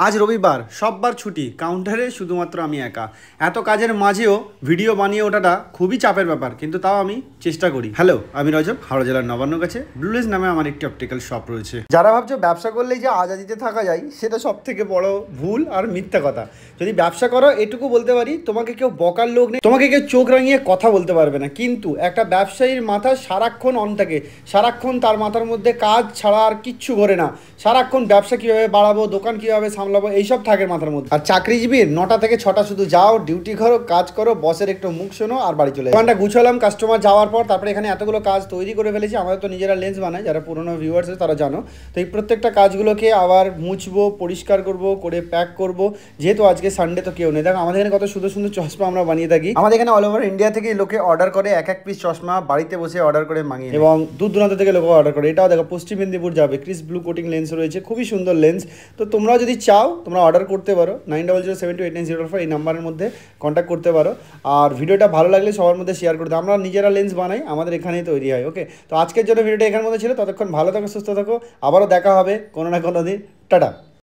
আজ রবিবার, সববার ছুটি, কাউন্টারে শুধুমাত্র আমি একা। এত কাজের মাঝেও ভিডিও বানিয়ে ওঠাটা খুবই চাপের ব্যাপার, কিন্তু তাও আমি চেষ্টা করি। হ্যালো, আমি রজব, হাওড়া জেলার নবান্ন কাছে ব্লুলেস নামে আমার একটি অপটিক্যাল শপ রয়েছে। যারা ভাবছো ব্যবসা করলেই যে আজাদিতে থাকা যায়, সেটা সব থেকে বড় ভুল আর মিথ্যা কথা। যদি ব্যবসা করো, এটুকু বলতে পারি, তোমাকে কেউ বকার লোক নেই, তোমাকে কেউ চোখ রাঙিয়ে কথা বলতে পারবে না। কিন্তু একটা ব্যবসায়ীর মাথা সারাক্ষণ অন থাকে, সারাক্ষণ তার মাথার মধ্যে কাজ ছাড়া আর কিচ্ছু ঘোরে না। সারাক্ষণ ব্যবসা কীভাবে বাড়াবো, দোকান কীভাবে সামলাবো, এইসব থাকে মাথার মধ্যে। আর চাকরিজীবীর 9টা থেকে 6টা শুধু যাও, ডিউটি করো, কাজ করো, বসের একটু মুখ শোনো আর বাড়ি চলে যাও। দোকানটা গুছালাম কাস্টমার যাওয়ার পর, তারপরে এখানে এতগুলো কাজ তৈরি করে ফেলেছি। আমাদের তো নিজেরা লেন্স বানায়, যারা পুরোনো ভিউয়ার্স আছে তারা জানো। তো এই প্রত্যেকটা কাজগুলোকে আবার মুছবো, পরিষ্কার করবো, করে প্যাক করবো। যেহেতু আজকে সানডে, তো কেউ নেই। দেখো আমাদের এখানে কত সুন্দর সুন্দর চশমা আমরা বানিয়ে থাকি। আমাদের এখানে অল ওভার ইন্ডিয়া থেকে লোকে অর্ডার করে এক এক পিস চশমা বাড়িতে বসে অর্ডার করে মাঙিয়ে, এবং দূর দূরান্ত থেকে লোক অর্ডার করে। এটাও দেখো পশ্চিম মেদিনীপুর যাবে, ক্রিস ব্লু কোটিং লেন্স রয়েছে, খুবই সুন্দর লেন্স। তো তোমরাও যদি চাও, তোমরা অর্ডার করতে পারো। 9007289045 এই নাম্বারের মধ্যে কন্ট্যাক্ট করতে পারো। আর ভিডিওটা ভালো লাগলে সবার মধ্যে শেয়ার করে দাও। আমরা নিজেরা লেন্স বানাই, আমাদের এখানেই তৈরি হয়। ওকে, তো আজকের জন্য ভিডিওটা এখানের মধ্যে ছিল। ততক্ষণ ভালো থাকো, সুস্থ থাকো, আবারও দেখা হবে কোনো না কোনো দিন। টাটা।